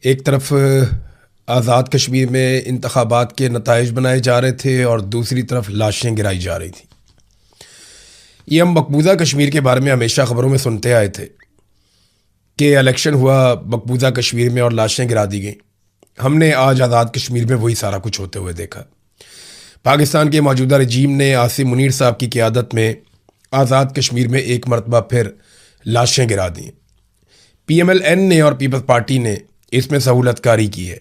एक तरफ आज़ाद कश्मीर में इंतखाबात के नताइज बनाए जा रहे थे और दूसरी तरफ लाशें गिराई जा रही थी। ये हम मकबूजा कश्मीर के बारे में हमेशा ख़बरों में सुनते आए थे कि इलेक्शन हुआ मकबूजा कश्मीर में और लाशें गिरा दी गईं। हमने आज आज़ाद कश्मीर में वही सारा कुछ होते हुए देखा। पाकिस्तान के मौजूदा रजीम ने आसिम मुनीर साहब की क़ियादत में आज़ाद कश्मीर में एक मरतबा फिर लाशें गिरा दी। PMLN ने और पीपल्स पार्टी ने इसमें सहूलतकारी की है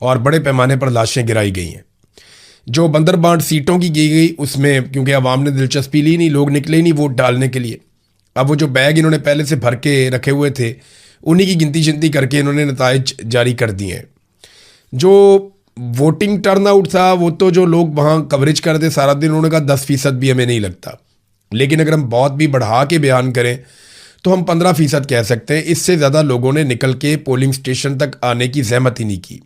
और बड़े पैमाने पर लाशें गिराई गई हैं। जो बंदरबांट सीटों की की गई उसमें क्योंकि अवाम ने दिलचस्पी ली नहीं, लोग निकले नहीं वोट डालने के लिए। अब वो जो बैग इन्होंने पहले से भर के रखे हुए थे उन्हीं की गिनती शिनती करके इन्होंने नताइज जारी कर दिए हैं। जो वोटिंग टर्नआउट था वो तो जो लोग वहाँ कवरेज करते सारा दिन, उन्होंने कहा 10% भी हमें नहीं लगता। लेकिन अगर हम बहुत भी बढ़ा के बयान करें तो हम 15% कह सकते हैं। इससे ज़्यादा लोगों ने निकल के पोलिंग स्टेशन तक आने की जहमत ही नहीं की।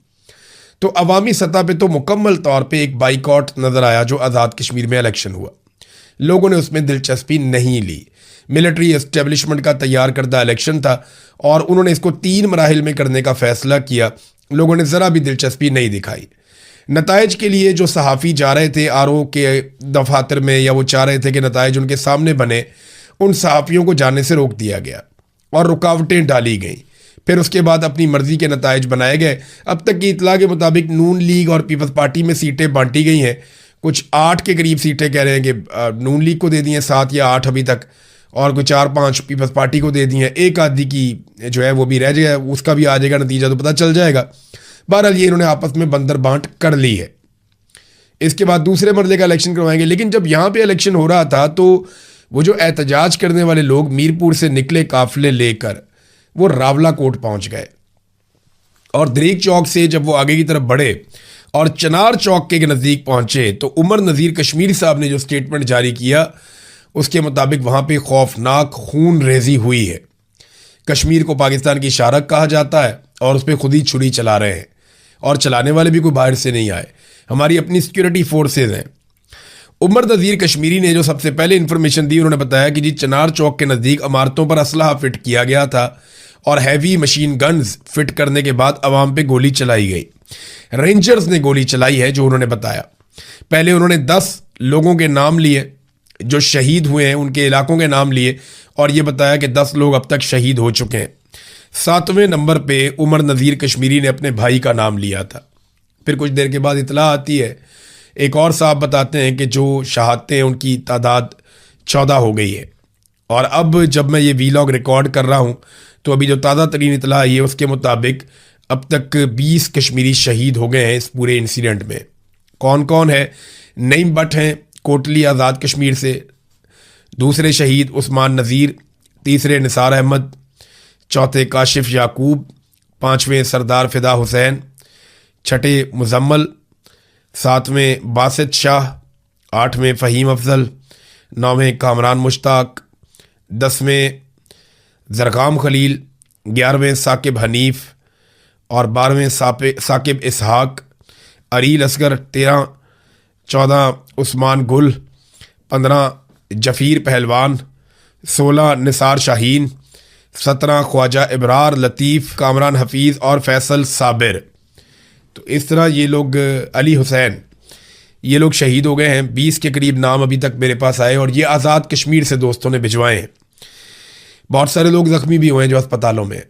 तो अवामी सतह पे तो मुकम्मल तौर पे एक बाइकॉट नज़र आया जो आज़ाद कश्मीर में इलेक्शन हुआ। लोगों ने उसमें दिलचस्पी नहीं ली। मिलिट्री एस्टेब्लिशमेंट का तैयार करदा इलेक्शन था और उन्होंने इसको 3 मराहिल में करने का फ़ैसला किया। लोगों ने ज़रा भी दिलचस्पी नहीं दिखाई। नताइज के लिए जो सहाफ़ी जा रहे थे RO के दफातर में, या वो चाह रहे थे कि नताइज उनके सामने बने, उन सहाफ़ियों को जाने से रोक दिया गया और रुकावटें डाली गईं। फिर उसके बाद अपनी मर्ज़ी के नताइज बनाए गए। अब तक की इतला के मुताबिक नून लीग और पीपल्स पार्टी में सीटें बांटी गई हैं। कुछ 8 के करीब सीटें कह रहे हैं कि नून लीग को दे दी हैं, 7 या 8 अभी तक, और कुछ 4-5 पीपल्स पार्टी को दे दी हैं। एक आधी की जो है वो भी रह जाएगा, उसका भी आ जाएगा नतीजा तो पता चल जाएगा। बहरहाल ये इन्होंने आपस में बंदर बांट कर ली है। इसके बाद दूसरे मरले का इलेक्शन करवाएंगे। लेकिन जब यहाँ पे इलेक्शन हो रहा था तो वो जो एहतजाज करने वाले लोग मीरपुर से निकले काफिले लेकर वो रावला कोट पहुंच गए और दरीक चौक से जब वो आगे की तरफ बढ़े और चनार चौक के नज़दीक पहुंचे तो उमर नज़ीर कश्मीरी साहब ने जो स्टेटमेंट जारी किया उसके मुताबिक वहाँ पे खौफनाक खून रेजी हुई है। कश्मीर को पाकिस्तान की शारक कहा जाता है और उस पर खुद ही छुरी चला रहे हैं और चलाने वाले भी कोई बाहर से नहीं आए, हमारी अपनी सिक्योरिटी फोर्सेज हैं। उमर नज़ीर कश्मीरी ने जो सबसे पहले इन्फॉर्मेशन दी, उन्होंने बताया कि जी चनार चौक के नज़दीक इमारतों पर असलहा फिट किया गया था और हैवी मशीन गन्स फिट करने के बाद अवाम पे गोली चलाई गई। रेंजर्स ने गोली चलाई है जो उन्होंने बताया। पहले उन्होंने 10 लोगों के नाम लिए जो शहीद हुए हैं, उनके इलाकों के नाम लिए और ये बताया कि 10 लोग अब तक शहीद हो चुके हैं। 7वें नंबर पे उमर नज़ीर कश्मीरी ने अपने भाई का नाम लिया था। फिर कुछ देर के बाद इतला आती है, एक और साहब बताते हैं कि जो शहादतें हैं उनकी तादाद 14 हो गई है। और अब जब मैं ये वीलॉग रिकॉर्ड कर रहा हूँ तो अभी जो ताज़ा तरीन इतला आई है उसके मुताबिक अब तक 20 कश्मीरी शहीद हो गए हैं इस पूरे इंसिडेंट में। कौन कौन है? नईम बट हैं कोटली आज़ाद कश्मीर से, दूसरे शहीद उस्मान नज़ीर, तीसरे निसार अहमद, चौथे काशिफ याकूब, 5वें सरदार फिदा हुसैन, 6ठे मुजम्मल, 7वें बासित शाह, 8वें फ़हीम अफजल, 9वें कामरान मुश्ताक, 10वें ज़रगाम खलील, 11वें साकिब हनीफ और 12वें साकिब इसहाक, अरील असगर 13, 14 उस्मान गुल, 15 जफ़ीर पहलवान, 16 निसार शाहीन, 17 ख्वाजा इब्रार लतीफ़, कामरान हफीज़ और फैसल साबिर। तो इस तरह ये लोग, अली हुसैन, ये लोग शहीद हो गए हैं। 20 के करीब नाम अभी तक मेरे पास आए और ये आज़ाद कश्मीर से दोस्तों ने भिजवाए हैं। बहुत सारे लोग ज़ख्मी भी हुए हैं जो अस्पतालों में।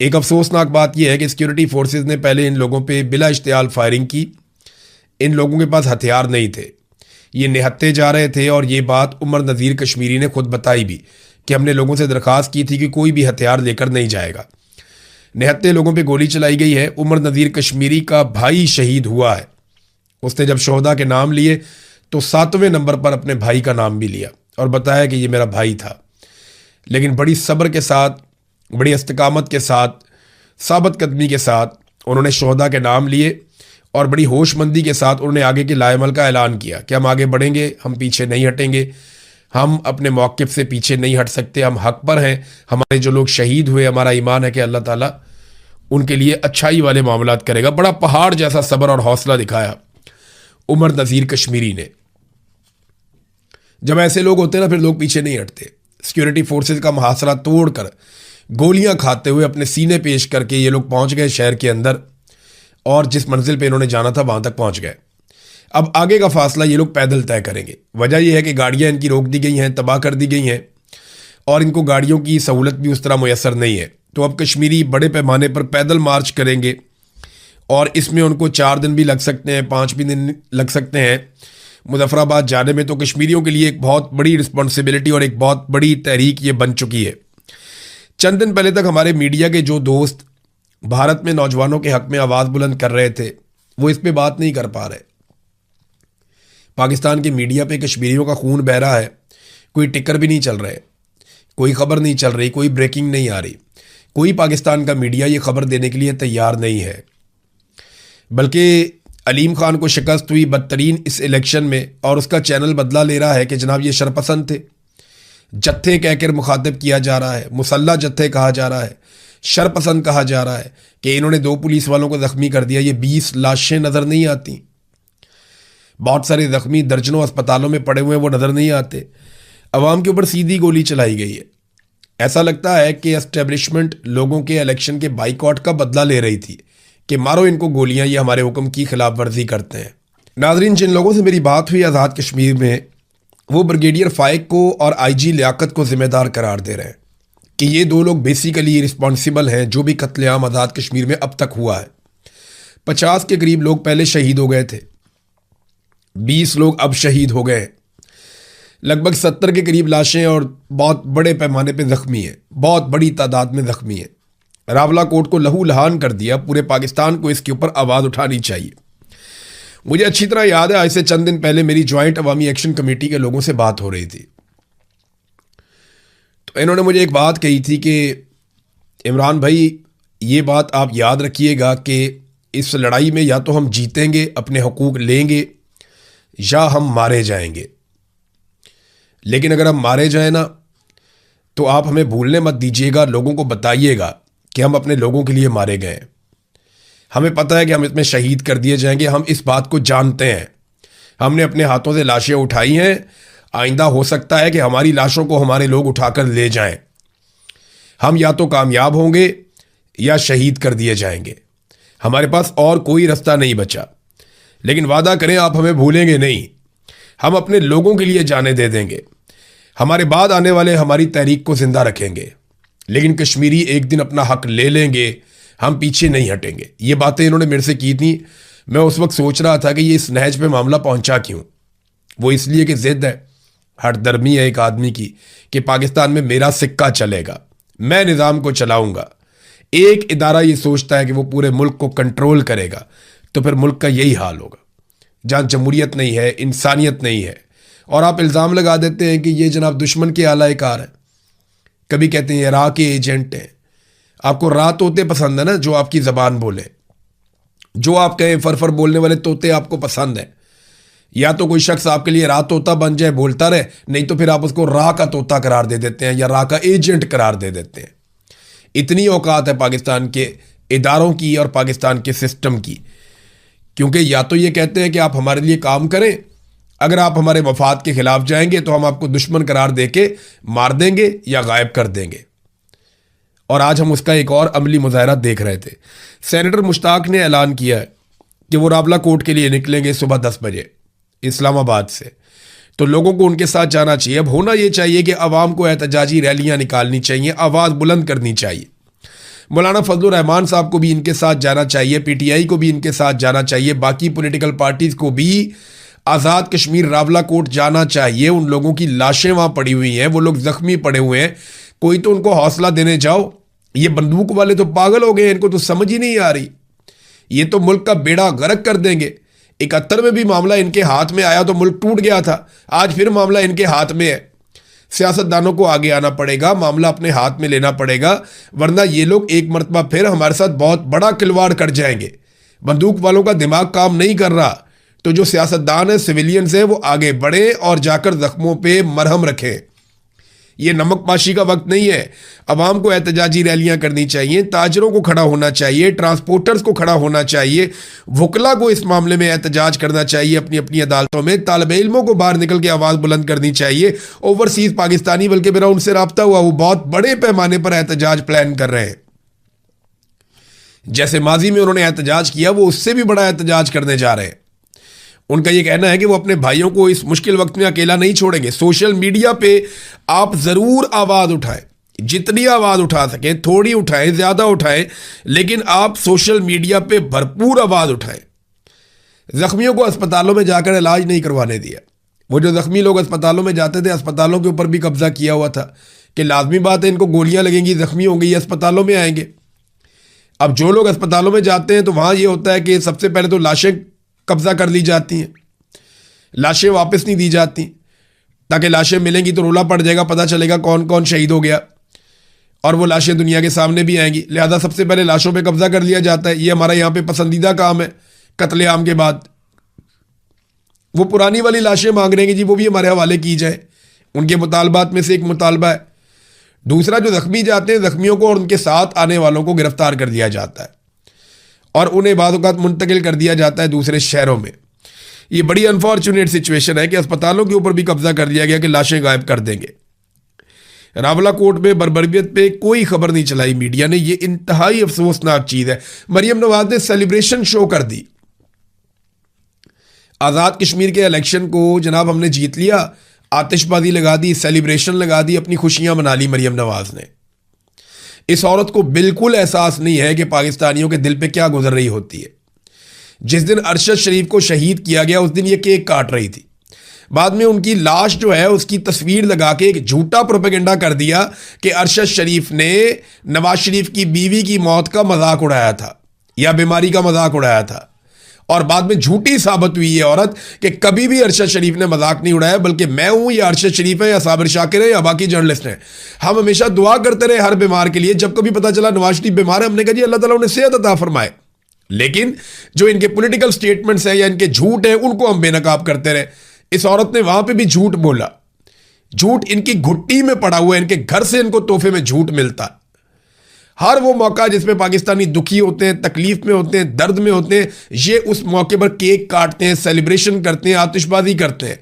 एक अफसोसनाक बात यह है कि सिक्योरिटी फोर्सेज ने पहले इन लोगों पे बिला इश्तियाल फायरिंग की। इन लोगों के पास हथियार नहीं थे, ये निहत्ते जा रहे थे और ये बात उमर नज़ीर कश्मीरी ने खुद बताई भी कि हमने लोगों से दरख्वास्त की थी कि कोई भी हथियार लेकर नहीं जाएगा। निहत्ते लोगों पे गोली चलाई गई है। उमर नज़ीर कश्मीरी का भाई शहीद हुआ है। उसने जब शोहदा के नाम लिए तो 7वें नंबर पर अपने भाई का नाम भी लिया और बताया कि ये मेरा भाई था। लेकिन बड़ी सब्र के साथ, बड़ी इस्तिकामत के साथ, साबित कदमी के साथ उन्होंने शोहदा के नाम लिए और बड़ी होशमंदी के साथ उन्होंने आगे के लाएमल का ऐलान किया कि हम आगे बढ़ेंगे, हम पीछे नहीं हटेंगे, हम अपने मौक़िफ़ से पीछे नहीं हट सकते, हम हक पर हैं। हमारे जो लोग शहीद हुए, हमारा ईमान है कि अल्लाह ताला उनके लिए अच्छाई वाले मामलात करेगा। बड़ा पहाड़ जैसा सब्र और हौसला दिखाया उमर नज़ीर कश्मीरी ने। जब ऐसे लोग होते हैं ना, फिर लोग पीछे नहीं हटते। सिक्योरिटी फोर्सेज का मुहासरा तोड़कर गोलियां खाते हुए अपने सीने पेश करके ये लोग पहुंच गए शहर के अंदर और जिस मंजिल पे इन्होंने जाना था वहां तक पहुंच गए। अब आगे का फासला ये लोग पैदल तय करेंगे। वजह यह है कि गाड़ियां इनकी रोक दी गई हैं, तबाह कर दी गई हैं और इनको गाड़ियों की सहूलत भी उस तरह मुयसर नहीं है। तो अब कश्मीरी बड़े पैमाने पर पैदल मार्च करेंगे और इसमें उनको 4 दिन भी लग सकते हैं, 5 भी दिन लग सकते हैं मुजफ्फराबाद जाने में। तो कश्मीरियों के लिए एक बहुत बड़ी रिस्पॉन्सिबिलिटी और एक बहुत बड़ी तहरीक ये बन चुकी है। चंद दिन पहले तक हमारे मीडिया के जो दोस्त भारत में नौजवानों के हक में आवाज़ बुलंद कर रहे थे वो इस पे बात नहीं कर पा रहे। पाकिस्तान के मीडिया पे कश्मीरियों का खून बह रहा है, कोई टिकर भी नहीं चल रहे, कोई खबर नहीं चल रही, कोई ब्रेकिंग नहीं आ रही, कोई पाकिस्तान का मीडिया ये खबर देने के लिए तैयार नहीं है। बल्कि अलीम खान को शिकस्त हुई बदतरीन इस इलेक्शन में और उसका चैनल बदला ले रहा है कि जनाब ये शरपसंद थे। जत्थे कहकर मुखातिब किया जा रहा है, मुसल्ला जत्थे कहा जा रहा है, शरपसंद कहा जा रहा है कि इन्होंने 2 पुलिस वालों को ज़ख्मी कर दिया। ये 20 लाशें नज़र नहीं आती, बहुत सारे ज़ख्मी दर्जनों अस्पतालों में पड़े हुए हैं, वो नज़र नहीं आते। अवाम के ऊपर सीधी गोली चलाई गई है। ऐसा लगता है कि एस्टेब्लिशमेंट लोगों के इलेक्शन के बाइकआउट का बदला ले रही थी कि मारो इनको गोलियां, ये हमारे हुक्म की खिलाफ वर्जी करते हैं। नाजरीन, जिन लोगों से मेरी बात हुई आज़ाद कश्मीर में, वो ब्रिगेडियर फाइक को और आईजी लियाकत को जिम्मेदार करार दे रहे हैं कि ये 2 लोग बेसिकली रिस्पॉन्सिबल हैं जो भी कत्लेआम आज़ाद कश्मीर में अब तक हुआ है। 50 के करीब लोग पहले शहीद हो गए थे, 20 लोग अब शहीद हो गए, लगभग 70 के करीब लाशें और बहुत बड़े पैमाने पे ज़ख्मी है, बहुत बड़ी तादाद में ज़ख्मी है। रावला कोट को लहू लहान कर दिया। पूरे पाकिस्तान को इसके ऊपर आवाज़ उठानी चाहिए। मुझे अच्छी तरह याद है, आज से चंद दिन पहले मेरी ज्वाइंट अवामी एक्शन कमेटी के लोगों से बात हो रही थी, तो इन्होंने मुझे एक बात कही थी कि इमरान भाई, ये बात आप याद रखिएगा कि इस लड़ाई में या तो हम जीतेंगे, अपने हकूक़ लेंगे, या हम मारे जाएंगे। लेकिन अगर हम मारे जाए ना, तो आप हमें भूलने मत दीजिएगा, लोगों को बताइएगा कि हम अपने लोगों के लिए मारे गए। हमें पता है कि हम इसमें शहीद कर दिए जाएंगे, हम इस बात को जानते हैं। हमने अपने हाथों से लाशें उठाई हैं, आइंदा हो सकता है कि हमारी लाशों को हमारे लोग उठाकर ले जाएं। हम या तो कामयाब होंगे या शहीद कर दिए जाएंगे, हमारे पास और कोई रास्ता नहीं बचा। लेकिन वादा करें आप हमें भूलेंगे नहीं, हम अपने लोगों के लिए जाने दे देंगे, हमारे बाद आने वाले हमारी तहरीक को जिंदा रखेंगे। लेकिन कश्मीरी एक दिन अपना हक ले लेंगे, हम पीछे नहीं हटेंगे। ये बातें इन्होंने मेरे से की थी। मैं उस वक्त सोच रहा था कि ये इस नहज पे मामला पहुंचा क्यों। वो इसलिए कि जिद है, हठधर्मी है एक आदमी की कि पाकिस्तान में मेरा सिक्का चलेगा, मैं निज़ाम को चलाऊंगा। एक इदारा ये सोचता है कि वो पूरे मुल्क को कंट्रोल करेगा, तो फिर मुल्क का यही हाल होगा जहाँ जमहूरियत नहीं है, इंसानियत नहीं है। और आप इल्ज़ाम लगा देते हैं कि ये जनाब दुश्मन के आला कार है। कभी कहते हैं राह के एजेंट हैं। आपको राह तोते पसंद है ना, जो आपकी ज़बान बोले, जो आप कहें फरफर बोलने वाले तोते आपको पसंद है। या तो कोई शख्स आपके लिए राह तोता बन जाए, बोलता रहे, नहीं तो फिर आप उसको राह का तोता करार दे देते हैं या राह का एजेंट करार दे देते हैं। इतनी औकात है पाकिस्तान के इदारों की और पाकिस्तान के सिस्टम की, क्योंकि या तो ये कहते हैं कि आप हमारे लिए काम करें, अगर आप हमारे मफाद के खिलाफ जाएंगे तो हम आपको दुश्मन करार देके मार देंगे या गायब कर देंगे। और आज हम उसका एक और अमली मुजाहरा देख रहे थे। सेनेटर मुश्ताक ने ऐलान किया है कि वो रावला कोर्ट के लिए निकलेंगे सुबह 10 बजे इस्लामाबाद से। तो लोगों को उनके साथ जाना चाहिए। अब होना ये चाहिए कि अवाम को एहतजाजी रैलियां निकालनी चाहिए, आवाज़ बुलंद करनी चाहिए। मौलाना फजलुर रहमान साहब को भी इनके साथ जाना चाहिए, पीटीआई को भी इनके साथ जाना चाहिए, बाकी पॉलिटिकल पार्टीज़ को भी आज़ाद कश्मीर रावला कोर्ट जाना चाहिए। उन लोगों की लाशें वहाँ पड़ी हुई हैं, वो लोग ज़ख्मी पड़े हुए हैं, कोई तो उनको हौसला देने जाओ। ये बंदूक वाले तो पागल हो गए, इनको तो समझ ही नहीं आ रही, ये तो मुल्क का बेड़ा गर्क कर देंगे। 71 में भी मामला इनके हाथ में आया तो मुल्क टूट गया था, आज फिर मामला इनके हाथ में है। सियासतदानों को आगे आना पड़ेगा, मामला अपने हाथ में लेना पड़ेगा, वरना ये लोग एक मरतबा फिर हमारे साथ बहुत बड़ा खिलवाड़ कर जाएंगे। बंदूक वालों का दिमाग काम नहीं कर रहा, तो जो सियासतदान है, सिविलियंस हैं, वो आगे बढ़े और जाकर जख्मों पे मरहम रखें। ये नमकपाशी का वक्त नहीं है। अवाम को एहतजाजी रैलियां करनी चाहिए, ताजरों को खड़ा होना चाहिए, ट्रांसपोर्टर्स को खड़ा होना चाहिए, वकला को इस मामले में एहतजाज करना चाहिए अपनी अपनी अदालतों में, तालिब इल्मों को बाहर निकल के आवाज़ बुलंद करनी चाहिए। ओवरसीज़ पाकिस्तानी बल्कि मेरा उनसे रब्ता हुआ, वो बहुत बड़े पैमाने पर एहतजाज प्लान कर रहे हैं। जैसे माजी में उन्होंने एहतजाज किया, वो उससे भी बड़ा एहतजाज करने जा रहे हैं। उनका यह कहना है कि वो अपने भाइयों को इस मुश्किल वक्त में अकेला नहीं छोड़ेंगे। सोशल मीडिया पे आप ज़रूर आवाज़ उठाएं, जितनी आवाज़ उठा सकें, थोड़ी उठाएं, ज़्यादा उठाएं, लेकिन आप सोशल मीडिया पे भरपूर आवाज़ उठाएं। ज़ख्मियों को अस्पतालों में जाकर इलाज नहीं करवाने दिया। वो जो ज़ख्मी लोग अस्पतालों में जाते थे, अस्पतालों के ऊपर भी कब्जा किया हुआ था कि लाजमी बात है इनको गोलियां लगेंगी, ज़ख्मी होंगे, ये अस्पतालों में आएंगे। अब जो लोग अस्पतालों में जाते हैं तो वहाँ ये होता है कि सबसे पहले तो लाशें कब्जा कर ली जाती हैं, लाशें वापस नहीं दी जाती, ताकि लाशें मिलेंगी तो रोला पड़ जाएगा, पता चलेगा कौन कौन शहीद हो गया और वो लाशें दुनिया के सामने भी आएंगी। लिहाजा सबसे पहले लाशों पे कब्जा कर लिया जाता है। ये हमारा यहाँ पे पसंदीदा काम है। कत्लेआम के बाद वो पुरानी वाली लाशें मांग रहे हैं कि जी वो भी हमारे हवाले की जाए। उनके मुतालबात में से एक मुतालबा है। दूसरा, जो जख्मी जाते हैं, जख्मियों को और उनके साथ आने वालों को गिरफ्तार कर दिया जाता है और उन्हें बाद औक़ात मुंतकिल कर दिया जाता है दूसरे शहरों में। ये बड़ी अनफॉर्चुनेट सिचुएशन है कि अस्पतालों के ऊपर भी कब्जा कर लिया गया कि लाशें गायब कर देंगे। रावला कोर्ट में बर्बरियत पे कोई खबर नहीं चलाई मीडिया ने। ये इंतहाई अफसोसनाक चीज़ है। मरियम नवाज ने सेलिब्रेशन शो कर दी। आज़ाद कश्मीर के इलेक्शन को जनाब हमने जीत लिया, आतिशबाजी लगा दी, सेलिब्रेशन लगा दी, अपनी खुशियां मना ली मरियम नवाज ने। इस औरत को बिल्कुल एहसास नहीं है कि पाकिस्तानियों के दिल पे क्या गुजर रही होती है। जिस दिन अरशद शरीफ को शहीद किया गया उस दिन ये केक काट रही थी। बाद में उनकी लाश जो है उसकी तस्वीर लगा के एक झूठा प्रोपेगेंडा कर दिया कि अरशद शरीफ ने नवाज शरीफ की बीवी की मौत का मजाक उड़ाया था या बीमारी का मजाक उड़ाया था। और बाद में झूठी साबित हुई ये औरत कि कभी भी अरशद शरीफ ने मजाक नहीं उड़ाया, बल्कि मैं हूं या अरशद शरीफ है या साबिर शाकिर है या बाकी जर्नलिस्ट हैं। हम हमेशा दुआ करते रहे हर बीमार के लिए। जब कभी पता चला नवाज शरीफ बीमार है, हमने कहा जी अल्लाह ताला उन्हें सेहत अता फरमाए। लेकिन जो इनके पॉलिटिकल स्टेटमेंट्स हैं या इनके झूठ हैं, उनको हम बेनकाब करते रहे। इस औरत ने वहां पर भी झूठ बोला। झूठ इनकी घुट्टी में पड़ा हुआ है, इनके घर से इनको तोहफे में झूठ मिलता है। हर वो मौका जिसमें पाकिस्तानी दुखी होते हैं, तकलीफ में होते हैं, दर्द में होते हैं, ये उस मौके पर केक काटते हैं, सेलिब्रेशन करते हैं, आतिशबाजी करते हैं।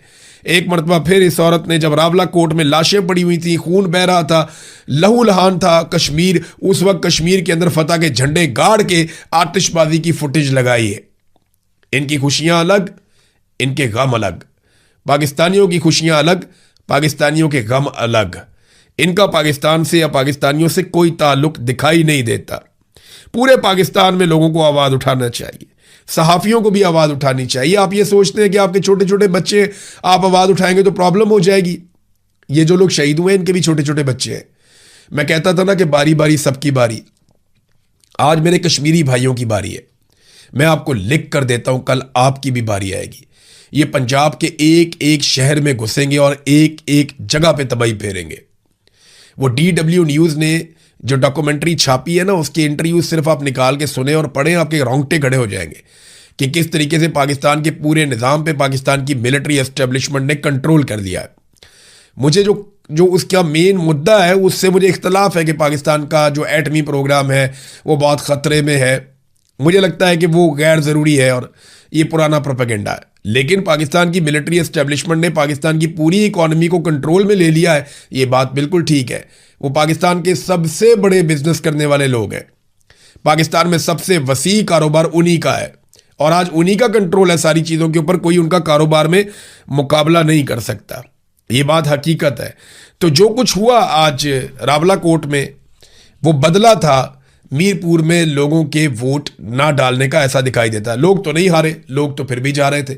एक मरतबा फिर इस औरत ने, जब रावला कोर्ट में लाशें पड़ी हुई थी, खून बह रहा था, लहू लहान था कश्मीर, उस वक्त कश्मीर के अंदर फतह के झंडे गाड़ के आतिशबाजी की फुटेज लगाई है। इनकी खुशियां अलग, इनके गम अलग। पाकिस्तानियों की खुशियां अलग, पाकिस्तानियों के गम अलग। इनका पाकिस्तान से या पाकिस्तानियों से कोई ताल्लुक दिखाई नहीं देता। पूरे पाकिस्तान में लोगों को आवाज़ उठाना चाहिए, सहाफ़ियों को भी आवाज़ उठानी चाहिए। आप ये सोचते हैं कि आपके छोटे छोटे बच्चे, आप आवाज़ उठाएंगे तो प्रॉब्लम हो जाएगी। ये जो लोग शहीद हुए इनके भी छोटे छोटे बच्चे हैं। मैं कहता था ना कि बारी बारी सबकी बारी। आज मेरे कश्मीरी भाइयों की बारी है। मैं आपको लिख कर देता हूँ, कल आपकी भी बारी आएगी। ये पंजाब के एक एक शहर में घुसेंगे और एक एक जगह पे तबाही फेरेंगे। वो DW न्यूज़ ने जो डॉक्यूमेंट्री छापी है ना, उसके इंटरव्यू सिर्फ आप निकाल के सुने और पढ़ें, आपके रोंगटे खड़े हो जाएंगे कि किस तरीके से पाकिस्तान के पूरे निज़ाम पे पाकिस्तान की मिलिट्री एस्टेब्लिशमेंट ने कंट्रोल कर लिया है। मुझे जो उसका मेन मुद्दा है उससे मुझे इख्तलाफ है कि पाकिस्तान का जो एटमी प्रोग्राम है वो बहुत ख़तरे में है। मुझे लगता है कि वो गैर ज़रूरी है और ये पुराना प्रोपेगेंडा है। लेकिन पाकिस्तान की मिलिट्री एस्टेब्लिशमेंट ने पाकिस्तान की पूरी इकॉनमी को कंट्रोल में ले लिया है, ये बात बिल्कुल ठीक है। वो पाकिस्तान के सबसे बड़े बिजनेस करने वाले लोग हैं। पाकिस्तान में सबसे वसी कारोबार उन्हीं का है और आज उन्हीं का कंट्रोल है सारी चीज़ों के ऊपर। कोई उनका कारोबार में मुकाबला नहीं कर सकता, ये बात हकीकत है। तो जो कुछ हुआ आज रावला कोर्ट में, वो बदला था मीरपुर में लोगों के वोट ना डालने का। ऐसा दिखाई देता है। लोग तो नहीं हारे, लोग तो फिर भी जा रहे थे।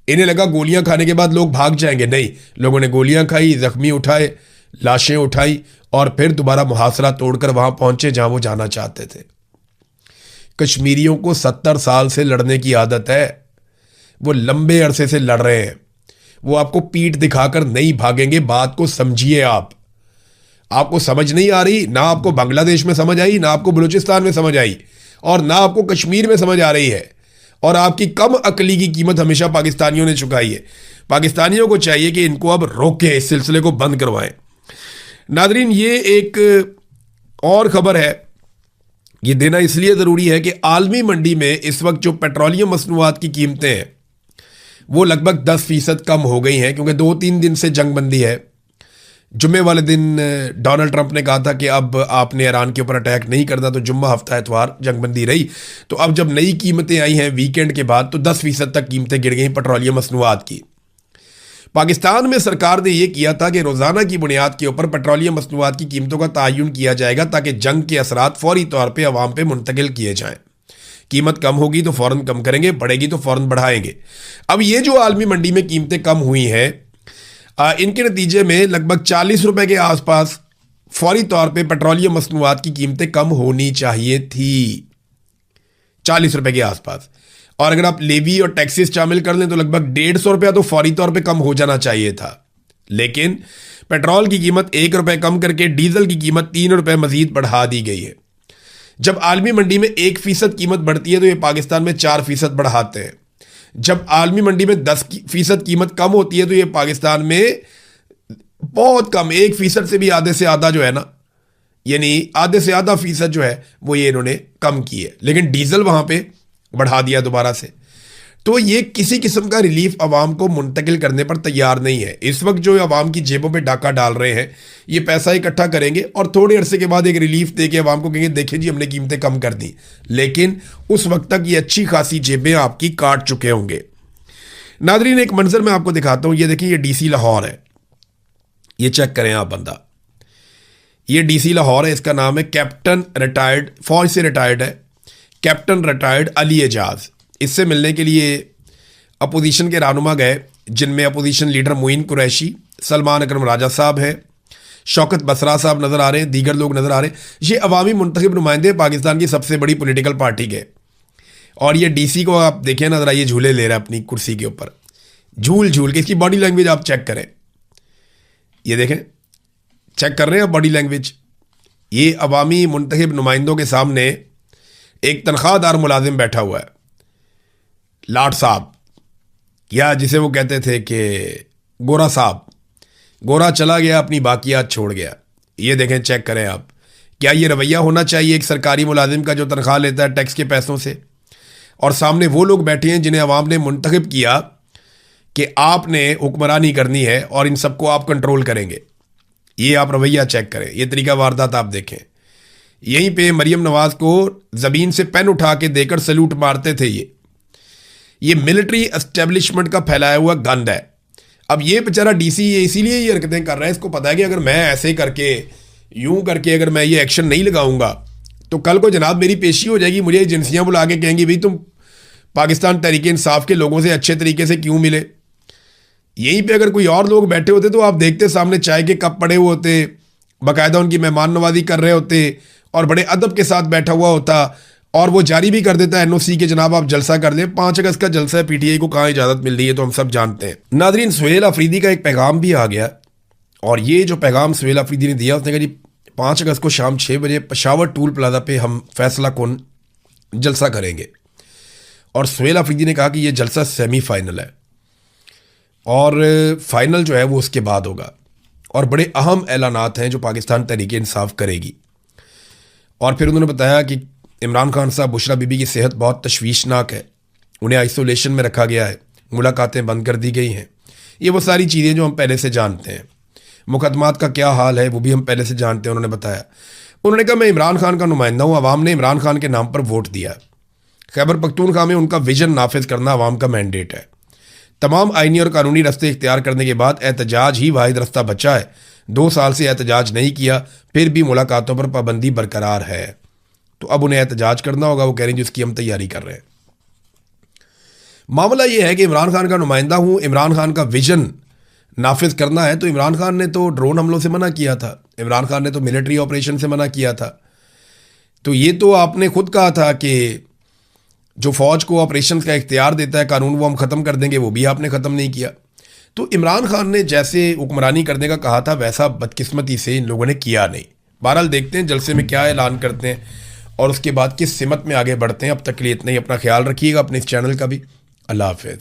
इन्हें लगा गोलियां खाने के बाद लोग भाग जाएंगे। नहीं, लोगों ने गोलियां खाई, जख्मी उठाए, लाशें उठाई और फिर दोबारा मुहासरा तोड़कर वहां पहुंचे जहां वो जाना चाहते थे। कश्मीरियों को 70 साल से लड़ने की आदत है। वो लंबे अरसे से लड़ रहे हैं। वो आपको पीठ दिखाकर नहीं भागेंगे। बात को समझिए। आपको समझ नहीं आ रही, ना आपको बांग्लादेश में समझ आई, ना आपको बलूचिस्तान में समझ आई और ना आपको कश्मीर में समझ आ रही है। और आपकी कम अकली की कीमत हमेशा पाकिस्तानियों ने चुकाई है। पाकिस्तानियों को चाहिए कि इनको अब रोकें, इस सिलसिले को बंद करवाएं। नादरीन, ये एक और खबर है, ये देना इसलिए ज़रूरी है कि आलमी मंडी में इस वक्त जो पेट्रोलियम मसनूआत की कीमतें हैं वो लगभग 10% कम हो गई हैं, क्योंकि 2-3 दिन से जंगबंदी है। जुम्मे वाले दिन डोनाल्ड ट्रंप ने कहा था कि अब आपने ईरान के ऊपर अटैक नहीं करना, तो जुम्मा हफ्ता एतवार जंगबंदी रही। तो अब जब नई कीमतें आई हैं वीकेंड के बाद, तो 10% तक कीमतें गिर गई पेट्रोलियम मसनूआत की। पाकिस्तान में सरकार ने यह किया था कि रोज़ाना की बुनियाद के ऊपर पेट्रोलियम मसनूआत की कीमतों का तयन किया जाएगा, ताकि जंग के असरात फौरी तौर पर अवाम पे मुंतकिल किए जाएँ। कीमत कम होगी तो फ़ौरन कम करेंगे, बढ़ेगी तो फ़ौरन बढ़ाएंगे। अब ये जो आलमी मंडी में कीमतें कम हुई हैं, इनके नतीजे में लगभग 40 रुपए के आसपास फौरी तौर पे पेट्रोलियम मसनूआत की कीमतें कम होनी चाहिए थी, 40 रुपए के आसपास। और अगर आप लेवी और टैक्सेस शामिल कर लें तो लगभग 150 रुपया तो फौरी तौर पे कम हो जाना चाहिए था। लेकिन पेट्रोल की कीमत 1 रुपये कम करके डीजल की कीमत 3 रुपये मजीद बढ़ा दी गई है। जब आलमी मंडी में 1% कीमत बढ़ती है तो ये पाकिस्तान में 4% बढ़ाते हैं। जब आलमी मंडी में 10% कीमत कम होती है तो ये पाकिस्तान में बहुत कम, 1% से भी आधे से आधा जो है ना, यानी आधे से आधा फीसद जो है वो ये इन्होंने कम की है। लेकिन डीजल वहां पे बढ़ा दिया दोबारा से। तो ये किसी किस्म का रिलीफ अवाम को मुंतकिल करने पर तैयार नहीं है। इस वक्त जो अवाम की जेबों पे डाका डाल रहे हैं, ये पैसा इकट्ठा करेंगे और थोड़े अरसे के बाद एक रिलीफ दे के अवाम को कहेंगे देखिए जी हमने कीमतें कम कर दी। लेकिन उस वक्त तक ये अच्छी खासी जेबें आपकी काट चुके होंगे। नादरीन, एक मंजर मैं आपको दिखाता हूँ। ये देखिए, ये डीसी लाहौर है, ये चेक करें आप बंदा। ये डीसी लाहौर है, इसका नाम है कैप्टन रिटायर्ड, फौज से रिटायर्ड है, कैप्टन रिटायर्ड अली एजाज। इससे मिलने के लिए अपोजिशन के रहनुमा गए, जिनमें अपोजिशन लीडर मोइन कुरैशी, सलमान अकरम राजा साहब हैं, शौकत बसरा साहब नज़र आ रहे हैं, दीगर लोग नज़र आ रहे हैं। ये अवामी मुंतखब नुमाइंदे पाकिस्तान की सबसे बड़ी पॉलिटिकल पार्टी के। और ये डीसी को आप देखें ना, ज़रा ये झूले ले रहा है अपनी कुर्सी के ऊपर, झूल झूल के। इसकी बॉडी लैंग्वेज आप चेक करें, ये देखें, चेक कर रहे हैं बॉडी लैंग्वेज। ये अवामी मुंतखब नुमाइंदों के सामने एक तनख्वाहदार मुलाजिम बैठा हुआ है, लाट साहब, या जिसे वो कहते थे कि गोरा साहब। गोरा चला गया, अपनी बाकियात छोड़ गया। ये देखें, चेक करें आप, क्या ये रवैया होना चाहिए एक सरकारी मुलाजिम का जो तनख्वाह लेता है टैक्स के पैसों से? और सामने वो लोग बैठे हैं जिन्हें अवाम ने मुंतखब किया कि आपने हुक्मरानी करनी है और इन सबको आप कंट्रोल करेंगे। ये आप रवैया चेक करें, ये तरीका वारदात आप देखें। यहीं पे मरियम नवाज को ज़मीन से पेन उठा के देकर सैल्यूट मारते थे। ये मिलिट्री एस्टेब्लिशमेंट का फैलाया हुआ गंद है। अब ये बेचारा डीसी ये इसीलिए ये हरकतें कर रहा है, इसको पता है कि अगर मैं ऐसे करके यूं करके अगर मैं ये एक्शन नहीं लगाऊंगा तो कल को जनाब मेरी पेशी हो जाएगी, मुझे एजेंसियां बुला के कहेंगी भाई तुम पाकिस्तान तहरीक इंसाफ के लोगों से अच्छे तरीके से क्यों मिले। यहीं पे अगर कोई और लोग बैठे होते तो आप देखते सामने चाय के कप पड़े हुए होते, बाकायदा उनकी मेहमान नवाजी कर रहे होते और बड़े अदब के साथ बैठा हुआ होता, और वो जारी भी कर देता है एनओसी के जनाब आप जलसा कर लें। 5 अगस्त का जलसा है, पीटीआई को कहाँ इजाज़त मिल रही है तो हम सब जानते हैं। नादरीन, सुहेल अफरीदी का एक पैगाम भी आ गया, और ये जो पैगाम सुहेल अफरीदी ने दिया उसने कहा जी 5 अगस्त को शाम 6 बजे पेशावर टूल प्लाजा पे हम फैसला कौन जलसा करेंगे। और सुहेल अफरीदी ने कहा कि ये जलसा सेमीफाइनल है और फाइनल जो है वो उसके बाद होगा, और बड़े अहम ऐलानात हैं जो पाकिस्तान तहरीक इंसाफ करेगी। और फिर उन्होंने बताया कि इमरान खान साहब, बुशरा बीबी की सेहत बहुत तशवीशनाक है, उन्हें आइसोलेशन में रखा गया है, मुलाकातें बंद कर दी गई हैं। ये वो सारी चीज़ें जो हम पहले से जानते हैं। मुकदमात का क्या हाल है वो भी हम पहले से जानते हैं, उन्होंने बताया। उन्होंने कहा मैं इमरान खान का नुमाइंदा हूँ, अवाम ने इमरान खान के नाम पर वोट दिया। खैबर पख्तूनख्वा में उनका विजन नाफिज करना अवाम का मैंडेट है। तमाम आइनी और कानूनी रास्ते इख्तियार करने के बाद एहतजाज ही वाहिद रास्ता बचा है। 2 साल से एहतजाज नहीं किया, फिर भी मुलाकातों पर पाबंदी बरकरार है, तो अब उन्हें एहतजाज करना होगा। वो कह रहे हैं जिसकी हम तैयारी कर रहे हैं। मामला ये है कि इमरान खान का नुमाइंदा हूँ, इमरान खान का विजन नाफिज करना है। तो इमरान खान ने तो ड्रोन हमलों से मना किया था, इमरान खान ने तो मिलिट्री ऑपरेशन से मना किया था। तो ये तो आपने खुद कहा था कि जो फ़ौज को ऑपरेशन का इख्तियार देता है कानून, वो हम ख़त्म कर देंगे, वो भी आपने ख़त्म नहीं किया। तो इमरान खान ने जैसे हुक्मरानी करने का कहा था वैसा बदकिस्मती से इन लोगों ने किया नहीं। बहरहाल देखते हैं जलसे में क्या ऐलान करते हैं और उसके बाद किस सिमत में आगे बढ़ते हैं। अब तक के लिए इतना ही। अपना ख्याल रखिएगा, अपने इस चैनल का भी। अल्लाह हाफ़िज़।